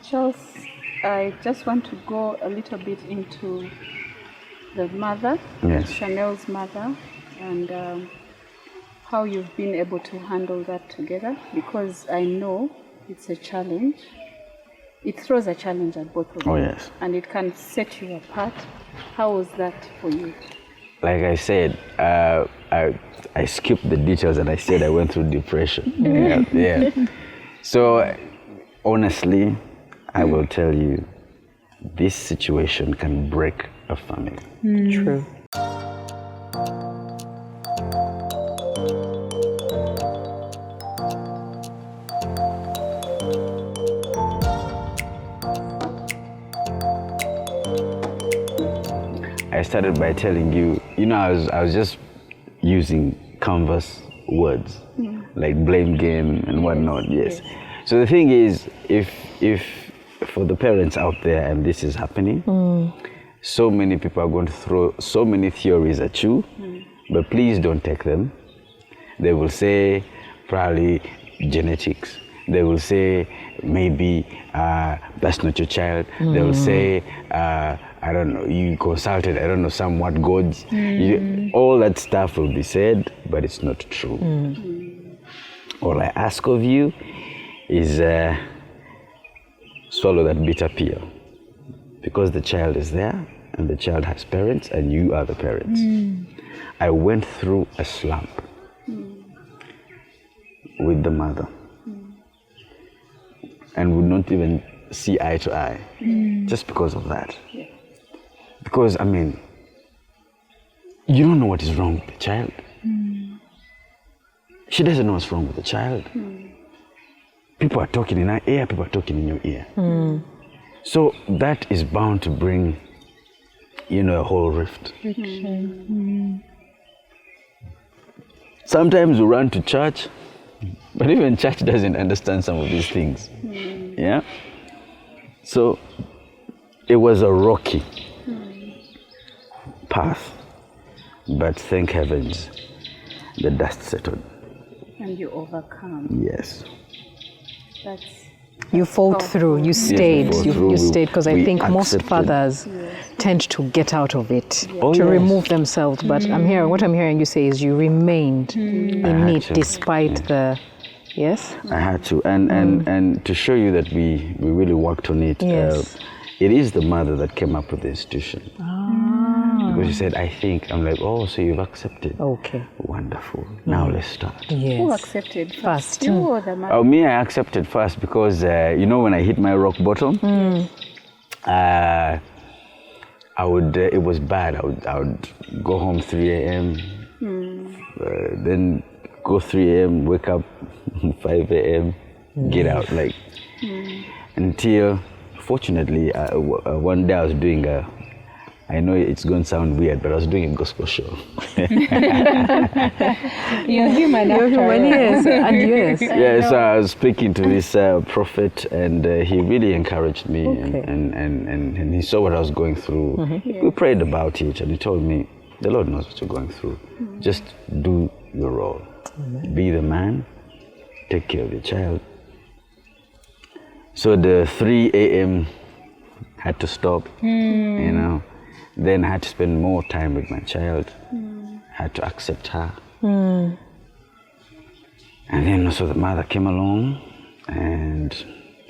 Charles, I just want to go a little bit into the mother, Chanel's mother, and how you've been able to handle that together, because I know it's a challenge. It throws a challenge at both of you. Oh, yes. And it can set you apart. How was that for you? Like I said, I skipped the details and I said I went through depression. Yeah. So, honestly, I will tell you, this situation can break a family. True. I started by telling you, I was just using canvas words, like blame game and whatnot, yes. So the thing is, if for the parents out there and this is happening, so many people are going to throw so many theories at you, but please don't take them. They will say probably genetics. They will say maybe that's not your child. They will say, I don't know, you consulted, I don't know, somewhat gods. All that stuff will be said, but it's not true. All I ask of you is swallow that bitter pill, because the child is there and the child has parents and you are the parents. I went through a slump with the mother and would not even see eye to eye just because of that. Because, I mean, you don't know what is wrong with the child. She doesn't know what's wrong with the child. People are talking in her ear, people are talking in your ear. So that is bound to bring, a whole rift. Sometimes we run to church, but even church doesn't understand some of these things. Yeah? So it was a rocky path, but thank heavens the dust settled. And you overcome. Yes. You fought through, you stayed, you stayed, because I think most fathers tend to get out of it, to remove themselves. But what I'm hearing you say is you remained in it despite the, yes? I had to, and to show you that we really worked on it. Yes. It is the mother that came up with the institution. Because she said, I think. I'm like, oh, so you've accepted. Okay. Wonderful. Now let's start. Yes. Who accepted first? You or the mother? Oh, me, I accepted first because, when I hit my rock bottom, I would, it was bad. I would go home 3 a.m., then go 3 a.m., wake up 5 a.m., get out, until, fortunately, one day I was doing I know it's going to sound weird, but I was doing a gospel show. You're human, yes, and yes. Yeah, so I was speaking to this prophet, and he really encouraged me, and he saw what I was going through. We prayed about it, and he told me, the Lord knows what you're going through. Just do your role. Be the man, take care of your child. So the 3 a.m. had to stop, Then I had to spend more time with my child. Had to accept her. And then also the mother came along and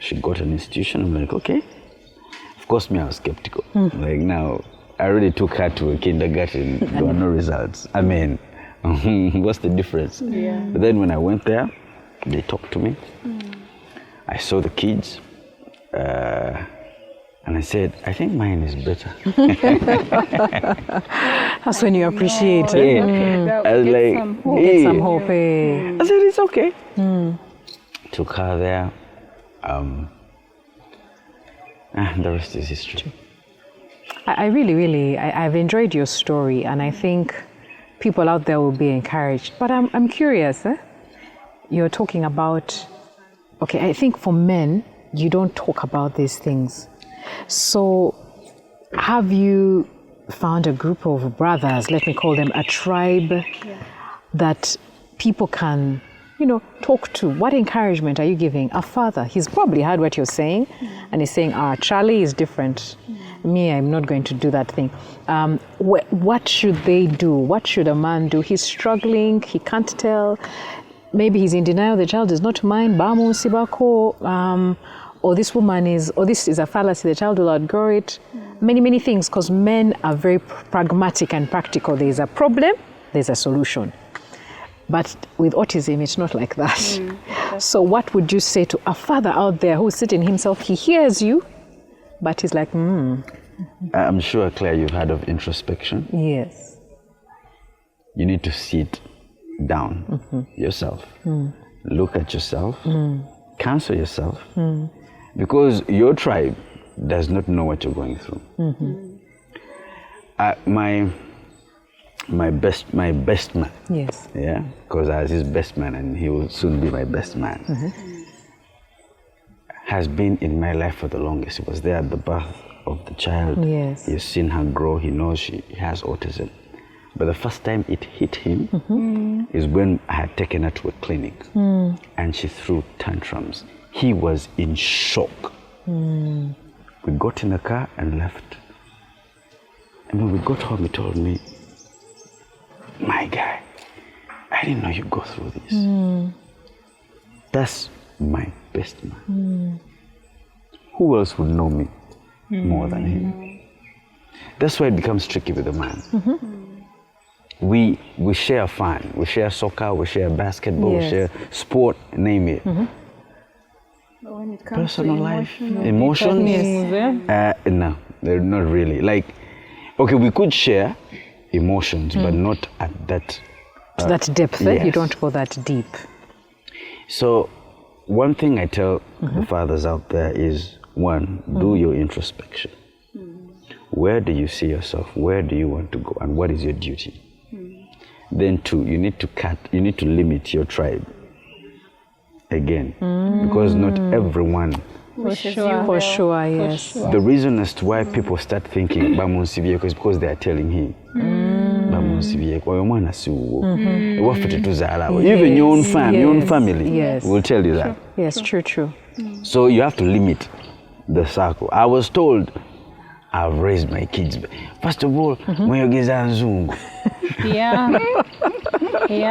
she got an institution. I'm like, okay. Of course, I was skeptical. Now, I already took her to a kindergarten. There were no results. I mean, what's the difference? But then when I went there, they talked to me. I saw the kids. And I said, I think mine is better. That's when you appreciate it. I was like, get some hope. I said, it's okay. Took her there. The rest is history. I've enjoyed your story, and I think people out there will be encouraged. But I'm curious, you're talking about, I think for men, you don't talk about these things. So have you found a group of brothers, let me call them a tribe, that people can talk to? What encouragement are you giving? A father, he's probably heard what you're saying, and he's saying, Charlie is different. Me, I'm not going to do that thing. What should they do? What should a man do? He's struggling, he can't tell. Maybe he's in denial, the child is not mine, or this woman is, or this is a fallacy, the child will outgrow it. Many things, because men are very pragmatic and practical. There's a problem, there's a solution. But with autism, it's not like that. So what would you say to a father out there who's sitting himself, he hears you, but he's like, I'm sure, Claire, you've heard of introspection. Yes. You need to sit down yourself, look at yourself, counsel yourself, because your tribe does not know what you're going through. My best man, yes, yeah, because I was his best man and he will soon be my best man, has been in my life for the longest. He was there at the birth of the child. Yes. He's seen her grow. He knows she has autism. But the first time it hit him is when I had taken her to a clinic and she threw tantrums. He was in shock. We got in the car and left. And when we got home, he told me, my guy, I didn't know you'd go through this. That's my best man. Who else would know me more than him? That's why it becomes tricky with a man. We share fun. We share soccer, we share basketball, we share sport, name it. But when it comes Personal to life, emotions, no, they're not really. Like, okay, we could share emotions, but not at that to that depth. yes. You don't go that deep. So one thing I tell the fathers out there is, one, do your introspection. Where do you see yourself? Where do you want to go? And what is your duty? Then two, you need to limit your tribe. Again, because not everyone. For sure, yes. The reason as to why people start thinking Bamunsiviyeko is because they are telling him Bamunsiviyeko, even your own family will tell you that. Yes, true. So you have to limit the circle. I was told I've raised my kids. First of all,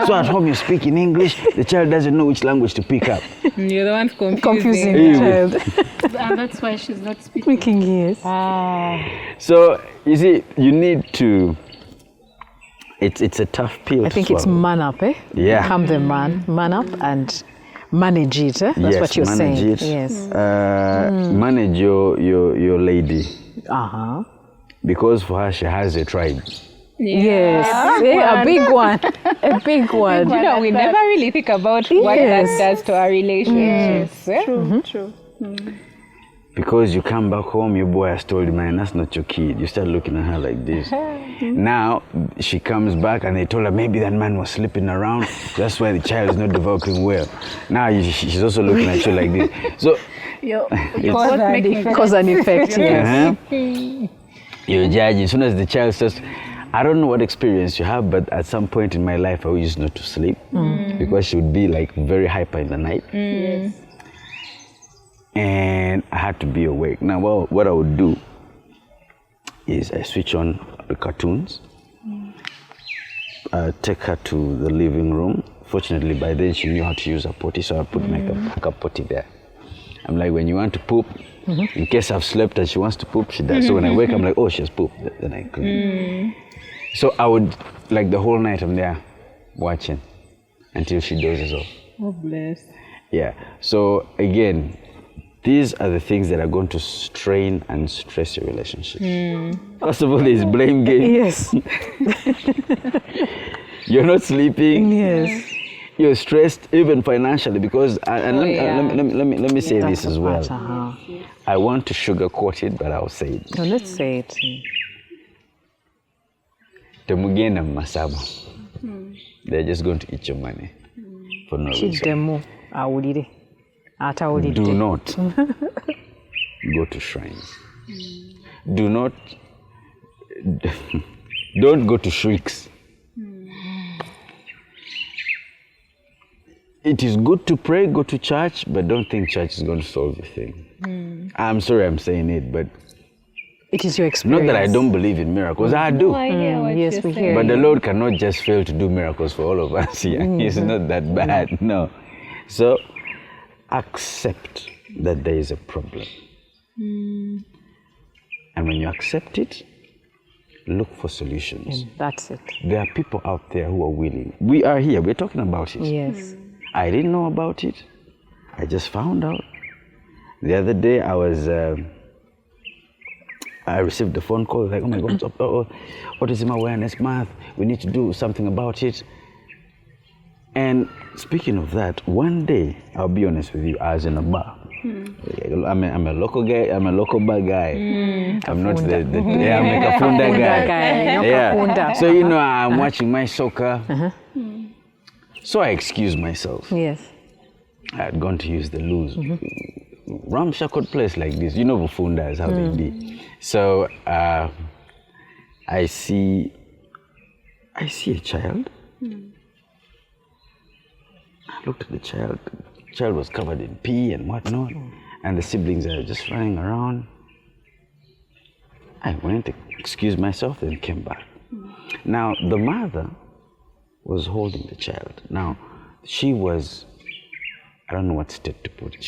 so at home you speak in English, the child doesn't know which language to pick up. You're the one Confusing the child. And that's why she's not speaking. Yes. So you see, you need to. It's a tough pill. I think it's man up, eh? Yeah. Become the man up and manage it. Eh? That's what you're manage saying. it. Yes. Manage your lady. Because for her, she has a tribe. Yes, a big one. A big one. You know, we never really think about what that does to our relationships. True. Because you come back home, your boy has told you, man, that's not your kid. You start looking at her like this. Now, she comes back and they told her maybe that man was sleeping around. That's why the child is not developing well. Now, she's also looking at you like this. So, Cause and effect, yes. You're judging. As soon as the child says, I don't know what experience you have, but at some point in my life, I used not to sleep because she would be like very hyper in the night. Yes. And I had to be awake. Now, what I would do is I switch on the cartoons, take her to the living room. Fortunately, by then she knew how to use a potty, so I put my backup potty there. I'm like, when you want to poop, in case I've slept and she wants to poop, she does. So when I wake, I'm like, oh, she has pooped. Then I clean. So I would, like the whole night I'm there watching until she dozes off. Oh, bless. Yeah. So again, these are the things that are going to strain and stress your relationship. First of all, there's blame game. Yes. You're not sleeping. Yes. You're stressed, even financially, because let me say this as well. I want to sugarcoat it, but I'll say it. No, let's say it. They're just going to eat your money for no reason. Do not go to shrines. Don't go to shrieks. it is good to pray, go to church, but don't think church is going to solve the thing. I'm sorry I'm saying it, but it is your experience. Not that I don't believe in miracles, I do. I hear what yes, you're we saying. hear But the you. Lord cannot just fail to do miracles for all of us here. It's not that bad, no. So accept that there is a problem. And when you accept it, look for solutions. That's it. There are people out there who are willing. We are here, we're talking about it. Yes. I didn't know about it. I just found out. The other day I received a phone call like, oh my God, Autism Awareness Month. We need to do something about it. And speaking of that, one day, I'll be honest with you, I was in a bar. I'm a local guy. I'm a local bar guy. I'm not the I'm a Kafunda guy. Yeah. So I'm watching my soccer. So I excused myself. Yes. I had gone to use the loos. Ramshackle place like this, Bufunda is how they be. So I see a child. I looked at the child. The child was covered in pee and whatnot, and the siblings are just running around. I went, excused myself, then came back. Now the mother was holding the child. Now she was, I don't know what state to put it.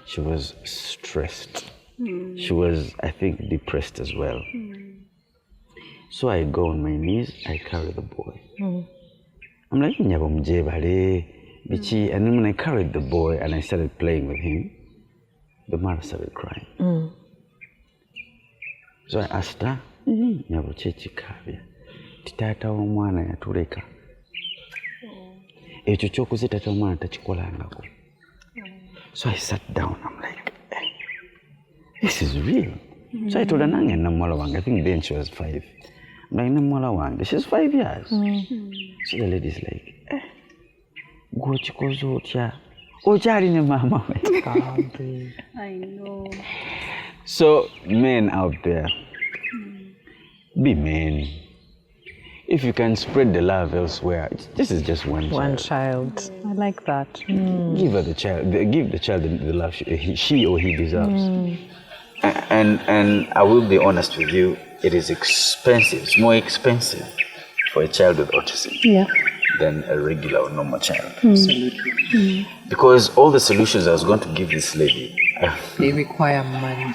She was stressed. She was, I think, depressed as well. So I go on my knees, I carry the boy. I'm like, and then when I carried the boy and I started playing with him, the mother started crying. So I asked her, titata w'omwana yatuleka. Ekyo ky'okuze tata w'omwana takikolangako. So I sat down, I'm like, hey, this is real. So I told her, nange namuwala wange. I think then she was 5. I'm like, namuwala wange. She's 5 years. So the lady's like, gwe okikoze otya? Okyali ne mama we. I know. So men out there, be men. If you can spread the love elsewhere, this is just one child. One child. I like that. Give her the child. Give the child the love she or he deserves. And I will be honest with you, it is expensive. It's more expensive for a child with autism than a regular or normal child. Absolutely. Because all the solutions I was going to give this lady, they require money.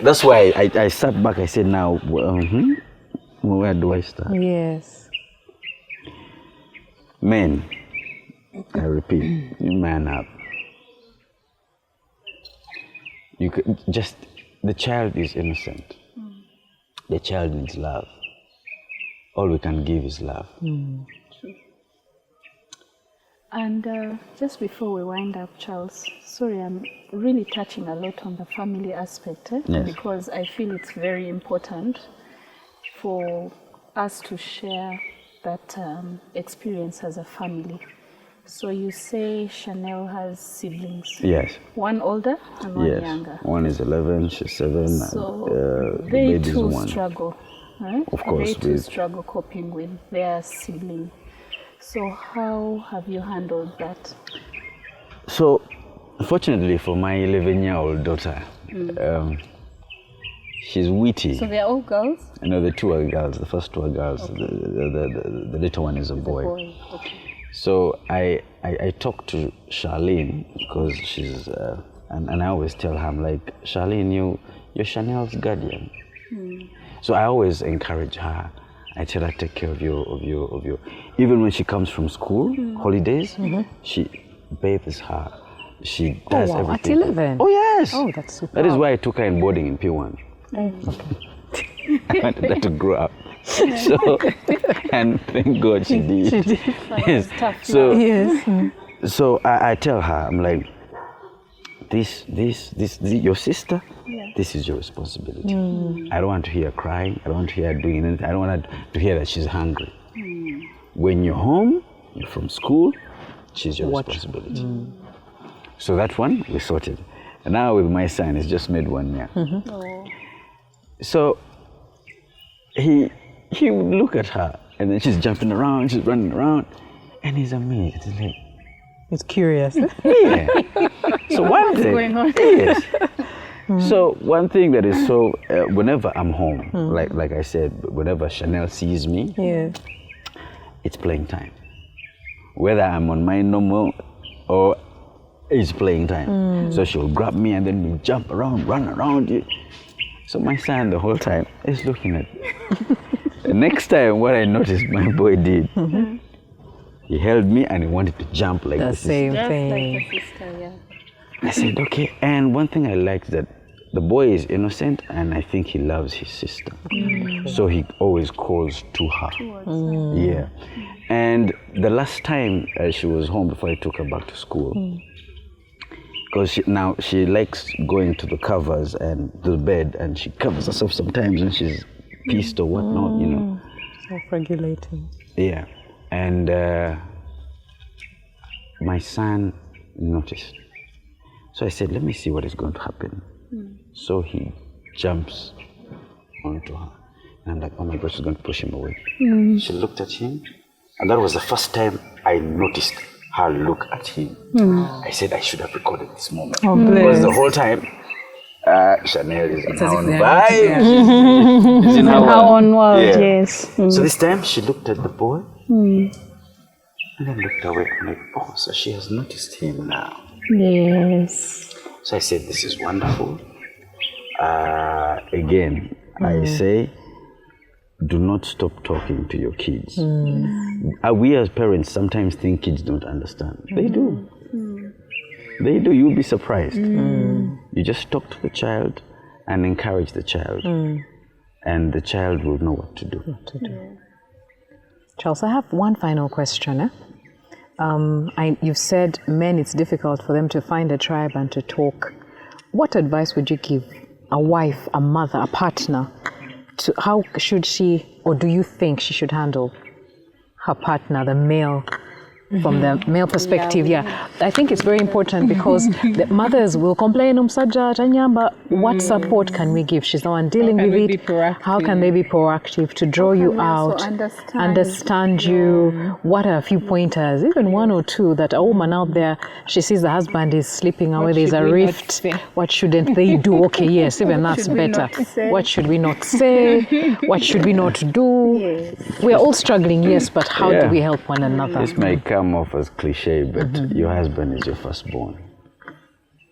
That's why I sat back. I said, now, where do I start? Yes. Men, I repeat, you man up. You could just, the child is innocent. The child needs love. All we can give is love. True. And just before we wind up, Charles, sorry, I'm really touching a lot on the family aspect, Yes. because I feel it's very important for us to share that experience as a family. So you say Chanel has siblings? Yes. One older and one younger. One is 11, she's 7. So and, they the baby's too 1. struggle, right? Of course, They too with- struggle coping with their sibling. So how have you handled that? So, fortunately for my 11-year-old daughter, she's witty. So they're all girls? No, the 2 are girls. The first 2 are girls. Okay. The little one is a boy. Okay. So I talk to Charlene because she's, and I always tell her, I'm like, Charlene, you're Chanel's guardian. So I always encourage her. I tell her, take care of your. Even when she comes from school, holidays, she bathes her. She does everything. At 11? Oh, yes. Oh, that's super. That is why I took her in boarding in P1. I wanted her to grow up. So, and thank God she did. Yes. So, so I tell her, I'm like, this your sister, this is your responsibility. I don't want to hear her crying. I don't want to hear her doing anything. I don't want her to hear that she's hungry. When you're home, you're from school, she's your responsibility. So that one, we sorted. And now with my son, it's just made 1 year. So he would look at her, and then she's jumping around, she's running around, and he's amazed. He's like, It's curious. Yeah. So one thing. going on? Yes. So one thing that is so whenever I'm home, like I said, whenever Chanel sees me, it's playing time. Whether I'm on my normal or it's playing time. So she'll grab me and then we jump around, run around. So my son the whole time is looking at me. The next time, what I noticed my boy did, he held me and he wanted to jump like The same Just thing. like a sister, yeah. I said, okay. And one thing I liked that the boy is innocent and I think he loves his sister. So he always calls to her. Yeah. And the last time she was home before I took her back to school, because now she likes going to the covers and the bed and she covers herself sometimes when she's pissed or whatnot, you know. Self-regulating. Yeah. And my son noticed. So I said, let me see what is going to happen. So he jumps onto her. And I'm like, oh my God, she's going to push him away. She looked at him. And that was the first time I noticed her look at him. I said I should have recorded this moment. Because the whole time, Chanel is in her own vibe. She's in her own world, yes. So this time she looked at the boy and then looked away. I'm like, oh, so she has noticed him now. Yes. So I said, this is wonderful. Again, I say, do not stop talking to your kids. We as parents sometimes think kids don't understand. They do. They do. You'll be surprised. You just talk to the child and encourage the child. And the child will know what to do. Charles, I have one final question. You've said men, it's difficult for them to find a tribe and to talk. What advice would you give a wife, a mother, a partner? How should she, or do you think she should handle her partner, the male, from the male perspective? I think it's very important because the mothers will complain, but what support can we give? She's the one dealing with it. How can they be proactive to draw you out, understand you? What are a few pointers, even one or two, that a woman out there, she sees the husband is sleeping away, there's a rift. What shouldn't they do? Okay, yes, even that's better. What should we not say? What should we not do? We are all struggling, yes, but how do we help one another? This may come off as cliche, but your husband is your firstborn.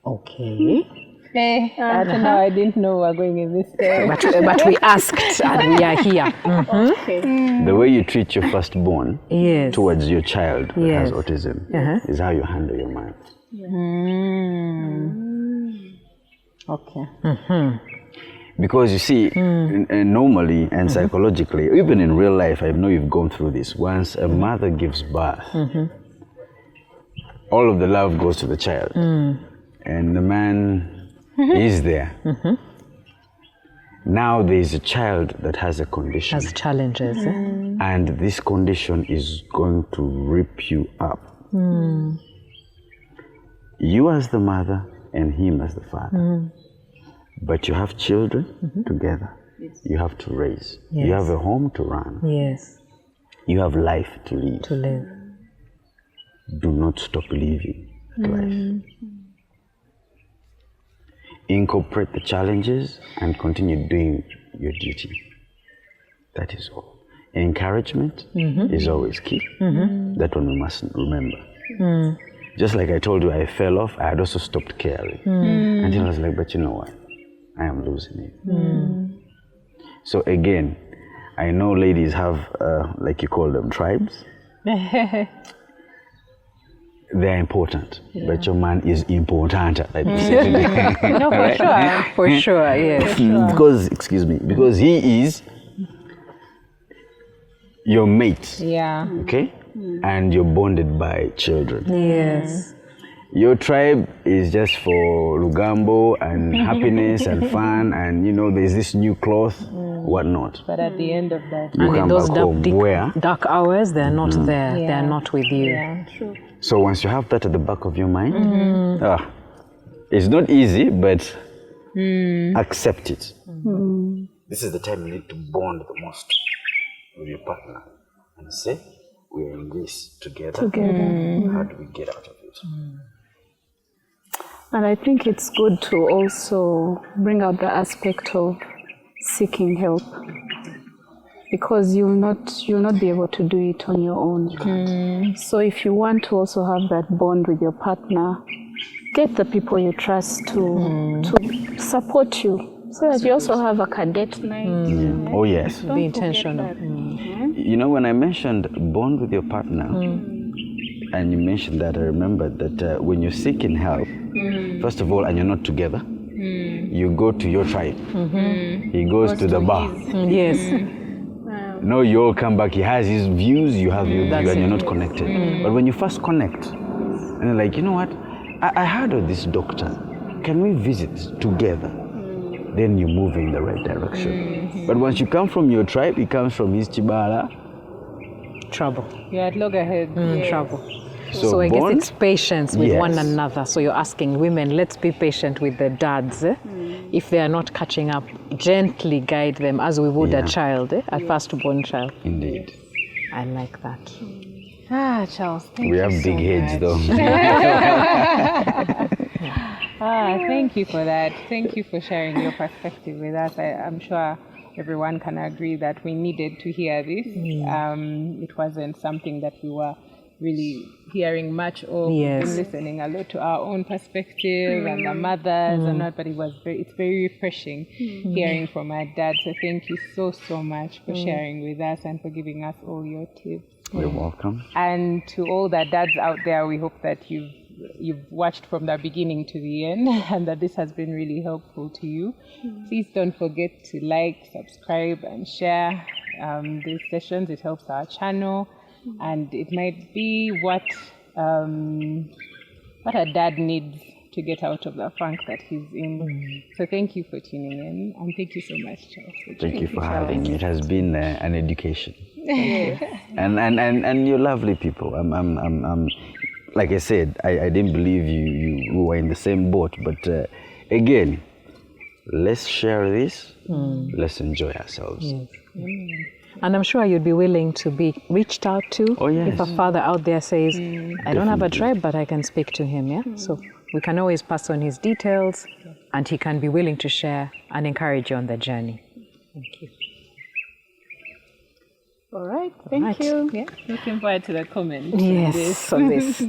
Okay. I didn't know we were going in this way. But we asked and we are here. The way you treat your firstborn towards your child who has autism is how you handle your mind. Okay. Because you see, normally and psychologically, even in real life, I know you've gone through this. Once a mother gives birth, all of the love goes to the child. And the man is there. Now there's a child that has a condition. Has challenges. And this condition is going to rip you up. You as the mother and him as the father. But you have children together. You have to raise. You have a home to run. You have life to live. Do not stop living life. Incorporate the challenges and continue doing your duty. That is all. Encouragement is always key. That one we must remember. Just like I told you, I fell off, I had also stopped caring. Until I was like, but you know what? I am losing it. So again, I know ladies have, like you call them, tribes. They're important, but your man is important, like you said today. No, for sure. For sure, yes. Because, excuse me, because he is your mate. Okay? And you're bonded by children. Yes. Your tribe is just for Lugambo and happiness and fun, and you know, there's this new cloth, whatnot. But at the end of that, you and come in those back home, where? dark hours, they're not there. They're not with you. True. So once you have that at the back of your mind, it's not easy, but accept it. This is the time you need to bond the most with your partner and say, we're in this together. How do we get out of it? And I think it's good to also bring out the aspect of seeking help, because you'll not be able to do it on your own. So if you want to also have that bond with your partner, get the people you trust to support you, so that you also have a cadet night. Oh yes. Be intentional. You know, when I mentioned bond with your partner, and you mentioned that, I remembered that when you're seeking help, first of all, and you're not together, you go to your tribe. He goes to the bar. Yes. No, you all come back, he has his views, you have your view, and you're not connected. But when you first connect, and you're like, you know what, I heard of this doctor, can we visit together? Then you move in the right direction. But once you come from your tribe, he comes from his chibala. Trouble. You're at loggerhead. Trouble. So I guess it's patience with one another. So you're asking women, let's be patient with the dads. If they are not catching up, gently guide them as we would a child, a firstborn child. Indeed. I like that. Charles, thank We you have so big heads much. though. Thank you for that. Thank you for sharing your perspective with us. I'm sure everyone can agree that we needed to hear this. It wasn't something that we were really hearing much of. We've been listening a lot to our own perspective and the mothers and all, but it's very refreshing hearing from our dads. So thank you so much for sharing with us and for giving us all your tips. You're welcome. And to all the dads out there, we hope that you've watched from the beginning to the end and that this has been really helpful to you. Please don't forget to like, subscribe, and share these sessions. It helps our channel, and it might be what a dad needs to get out of the funk that he's in. So thank you for tuning in, and thank you so much, Charles. Thank you for having me. It has been an education. and you're lovely people. I'm like I said, I didn't believe you were in the same boat, but again, let's share this. Let's enjoy ourselves. Yes. And I'm sure you'd be willing to be reached out to. Oh, yes. If a father out there says, I don't have a tribe, but I can speak to him, yeah? So we can always pass on his details, and he can be willing to share and encourage you on the journey. Thank you. All right, thank you. Yeah, looking forward to the comments. Yes, on this.